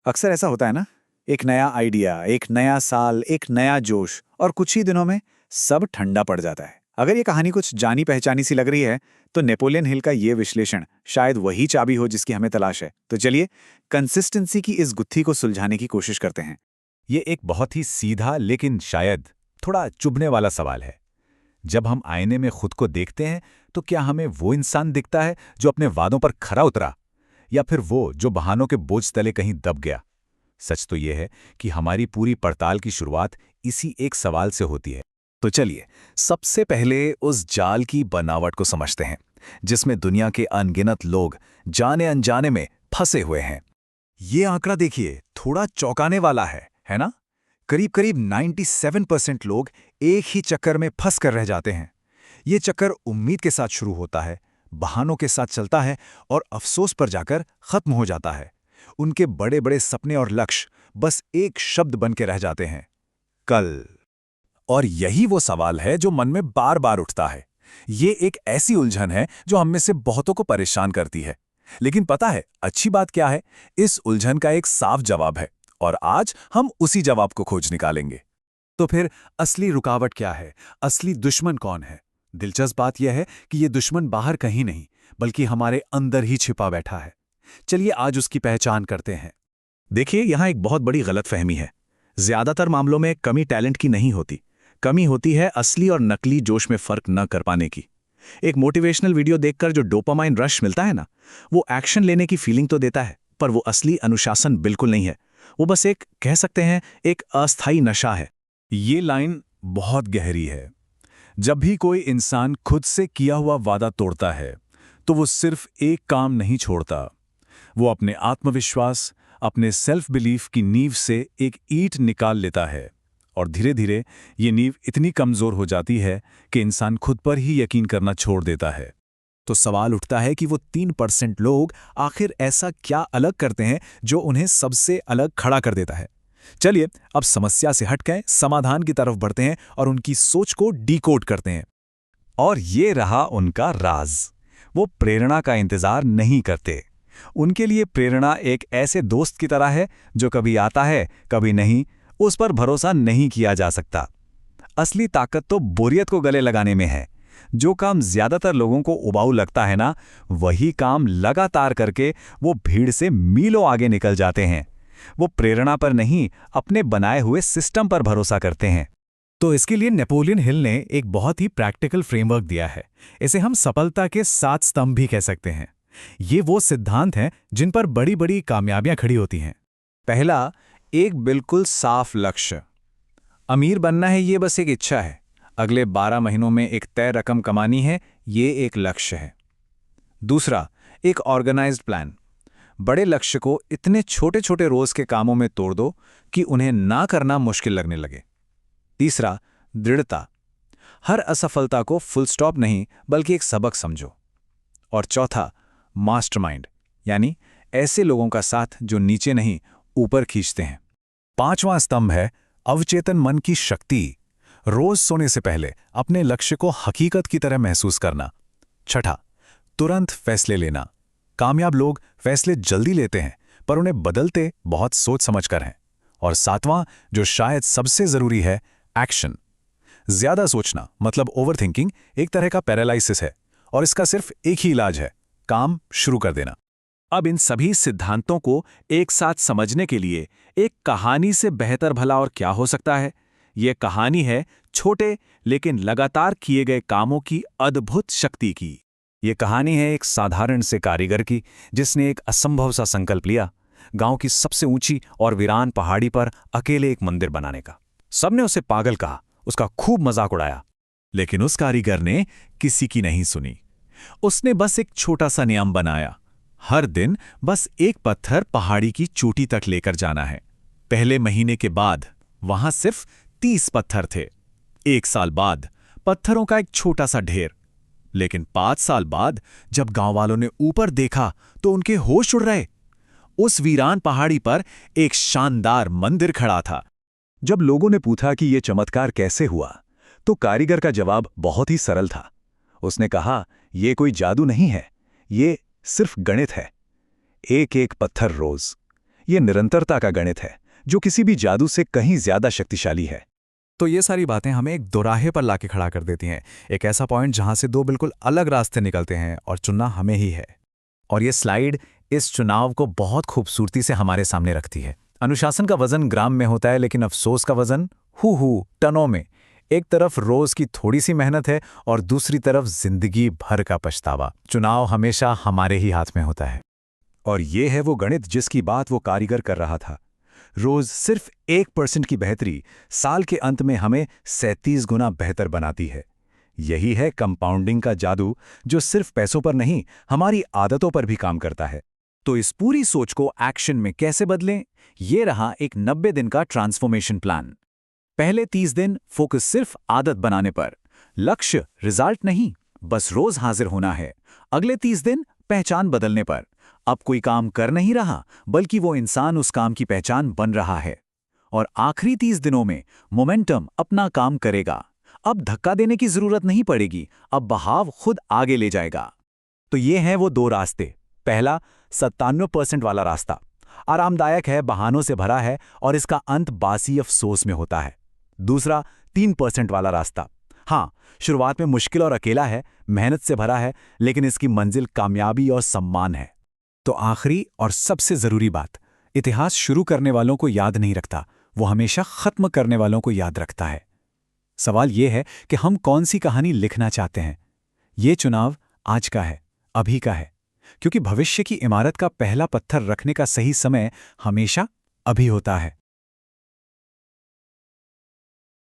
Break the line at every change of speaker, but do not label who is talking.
अक्सर ऐसा होता है ना। एक नया आइडिया, एक नया साल, एक नया जोश, और कुछ ही दिनों में सब ठंडा पड़ जाता है। अगर ये कहानी कुछ जानी पहचानी सी लग रही है, तो नेपोलियन हिल का ये विश्लेषण शायद वही चाबी हो जिसकी हमें तलाश है। तो चलिए, कंसिस्टेंसी की इस गुत्थी को सुलझाने की कोशिश करते हैं।
ये एक बहुत ही सीधा लेकिन शायद थोड़ा चुभने वाला सवाल है। जब हम आईने में खुद को देखते हैं तो क्या हमें वो इंसान दिखता है जो अपने वादों पर खरा उतरा, या फिर वो जो बहानों के बोझ तले कहीं दब गया? सच तो ये है कि हमारी पूरी पड़ताल की शुरुआत इसी एक सवाल से होती है।
तो चलिए, सबसे पहले उस जाल की बनावट को समझते हैं जिसमें दुनिया के अनगिनत लोग जाने अनजाने में फंसे हुए हैं। ये आंकड़ा देखिए, थोड़ा चौंकाने वाला है ना? करीब करीब 97% लोग एक ही चक्कर में फंस कर रह जाते हैं। ये चक्कर उम्मीद के साथ शुरू होता है, बहानों के साथ चलता है और अफसोस पर जाकर खत्म हो जाता है। उनके बड़े बड़े सपने और लक्ष्य बस एक शब्द बन के रह जाते हैं, कल। और यही वो सवाल है जो मन में बार बार उठता है। ये एक ऐसी उलझन है जो हम में से बहुतों को परेशान करती है। लेकिन पता है अच्छी बात क्या है? इस उलझन का एक साफ जवाब है, और आज हम उसी जवाब को खोज निकालेंगे। तो फिर असली रुकावट क्या है? असली दुश्मन कौन है? दिलचस्प बात यह है कि ये दुश्मन बाहर कहीं नहीं, बल्कि हमारे अंदर ही छिपा बैठा है। चलिए आज उसकी पहचान करते हैं।
देखिए, यहाँ एक बहुत बड़ी गलतफहमी है। ज्यादातर मामलों में कमी टैलेंट की नहीं होती, कमी होती है असली और नकली जोश में फर्क न कर पाने की। एक मोटिवेशनल वीडियो देखकर जो डोपामाइन रश मिलता है ना, वो एक्शन लेने की फीलिंग तो देता है, पर वो असली अनुशासन बिल्कुल नहीं है। वो बस एक, कह सकते हैं, एक अस्थायी नशा है।
ये लाइन बहुत गहरी है। जब भी कोई इंसान खुद से किया हुआ वादा तोड़ता है, तो वो सिर्फ एक काम नहीं छोड़ता। वो अपने आत्मविश्वास, अपने सेल्फ बिलीफ की नींव से एक ईंट निकाल लेता है, और धीरे धीरे ये नींव इतनी कमजोर हो जाती है कि इंसान खुद पर ही यकीन करना छोड़ देता है। तो सवाल उठता है कि वो 3% लोग आखिर ऐसा क्या अलग करते हैं जो उन्हें सबसे अलग खड़ा कर देता है। चलिए अब समस्या से हटकर समाधान की तरफ बढ़ते हैं और उनकी सोच को डिकोड करते हैं।
और ये रहा उनका राज। वो प्रेरणा का इंतजार नहीं करते। उनके लिए प्रेरणा एक ऐसे दोस्त की तरह है जो कभी आता है, कभी नहीं। उस पर भरोसा नहीं किया जा सकता। असली ताकत तो बोरियत को गले लगाने में है। जो काम ज्यादातर लोगों को उबाऊ लगता है ना, वही काम लगातार करके वो भीड़ से मीलों आगे निकल जाते हैं। वो प्रेरणा पर नहीं, अपने बनाए हुए सिस्टम पर भरोसा करते हैं।
तो इसके लिए नेपोलियन हिल ने एक बहुत ही प्रैक्टिकल फ्रेमवर्क दिया है। इसे हम सफलता के 7 स्तंभ भी कह सकते हैं। ये वो सिद्धांत हैं जिन पर बड़ी बड़ी कामयाबियां खड़ी होती हैं।
पहला, एक बिल्कुल साफ लक्ष्य। अमीर बनना है, ये बस एक इच्छा है। अगले 12 महीनों में एक तय रकम कमानी है, ये एक लक्ष्य है। दूसरा, एक ऑर्गेनाइज्ड प्लान। बड़े लक्ष्य को इतने छोटे छोटे रोज के कामों में तोड़ दो कि उन्हें ना करना मुश्किल लगने लगे। तीसरा, दृढ़ता। हर असफलता को फुल स्टॉप नहीं, बल्कि एक सबक समझो। और चौथा, मास्टरमाइंड, यानी ऐसे लोगों का साथ जो नीचे नहीं, ऊपर खींचते हैं।
5वां स्तंभ है अवचेतन मन की शक्ति। रोज सोने से पहले अपने लक्ष्य को हकीकत की तरह महसूस करना। छठा, तुरंत फैसले लेना। कामयाब लोग फैसले जल्दी लेते हैं, पर उन्हें बदलते बहुत सोच समझकर हैं। और 7वां, जो शायद सबसे जरूरी है, एक्शन। ज्यादा सोचना मतलब ओवरथिंकिंग एक तरह का पैरालिसिस है, और इसका सिर्फ एक ही इलाज है, काम शुरू कर देना।
अब इन सभी सिद्धांतों को एक साथ समझने के लिए एक कहानी से बेहतर भला और क्या हो सकता है? यह कहानी है छोटे लेकिन लगातार किए गए कामों की अद्भुत शक्ति की।
ये कहानी है एक साधारण से कारीगर की, जिसने एक असंभव सा संकल्प लिया, गांव की सबसे ऊंची और वीरान पहाड़ी पर अकेले एक मंदिर बनाने का। सबने उसे पागल कहा, उसका खूब मजाक उड़ाया,
लेकिन उस कारीगर ने किसी की नहीं सुनी। उसने बस एक छोटा सा नियम बनाया, हर दिन बस एक पत्थर पहाड़ी की चोटी तक लेकर जाना है। पहले महीने के बाद वहां सिर्फ 30 पत्थर थे। 1 साल बाद पत्थरों का एक छोटा सा ढेर। लेकिन 5 साल बाद जब गांव वालों ने ऊपर देखा तो उनके होश उड़ रहे। उस वीरान पहाड़ी पर एक शानदार मंदिर खड़ा था।
जब लोगों ने पूछा कि यह चमत्कार कैसे हुआ, तो कारीगर का जवाब बहुत ही सरल था। उसने कहा, यह कोई जादू नहीं है, ये सिर्फ गणित है। एक एक पत्थर रोज,
ये निरंतरता का गणित है जो किसी भी जादू से कहीं ज्यादा शक्तिशाली है।
तो ये सारी बातें हमें एक दोराहे पर लाके खड़ा कर देती हैं, एक ऐसा पॉइंट जहां से दो बिल्कुल अलग रास्ते निकलते हैं और चुनना हमें ही है। और ये स्लाइड इस चुनाव को बहुत खूबसूरती से हमारे सामने रखती है। अनुशासन का वजन ग्राम में होता है, लेकिन अफसोस का वजन टनों में। एक तरफ रोज की थोड़ी सी मेहनत है और दूसरी तरफ जिंदगी भर का पछतावा। चुनाव हमेशा हमारे ही हाथ में होता है।
और ये है वो गणित जिसकी बात वो कारीगर कर रहा था। रोज सिर्फ 1% की बेहतरी साल के अंत में हमें 37 गुना बेहतर बनाती है। यही है कंपाउंडिंग का जादू, जो सिर्फ पैसों पर नहीं, हमारी आदतों पर भी काम करता है।
तो इस पूरी सोच को एक्शन में कैसे बदलें? ये रहा एक 90 दिन का ट्रांसफॉर्मेशन प्लान। पहले 30 दिन फोकस सिर्फ आदत बनाने पर, लक्ष्य रिजल्ट नहीं, बस रोज हाजिर होना है। अगले 30 दिन पहचान बदलने पर, अब कोई काम कर नहीं रहा बल्कि वो इंसान उस काम की पहचान बन रहा है। और आखिरी 30 दिनों में मोमेंटम अपना काम करेगा। अब धक्का देने की जरूरत नहीं पड़ेगी, अब बहाव खुद आगे ले जाएगा।
तो ये हैं वो दो रास्ते। पहला 97% वाला रास्ता आरामदायक है, बहानों से भरा है और इसका अंत बासी अफसोस में होता है। दूसरा 3% वाला रास्ता, हाँ, शुरुआत में मुश्किल और अकेला है, मेहनत से भरा है, लेकिन इसकी मंजिल कामयाबी और सम्मान है।
तो आखिरी और सबसे जरूरी बात, इतिहास शुरू करने वालों को याद नहीं रखता, वो हमेशा खत्म करने वालों को याद रखता है। सवाल यह है कि हम कौन सी कहानी लिखना चाहते हैं। ये चुनाव आज का है, अभी का है, क्योंकि भविष्य की इमारत का पहला पत्थर रखने का सही समय हमेशा अभी होता है।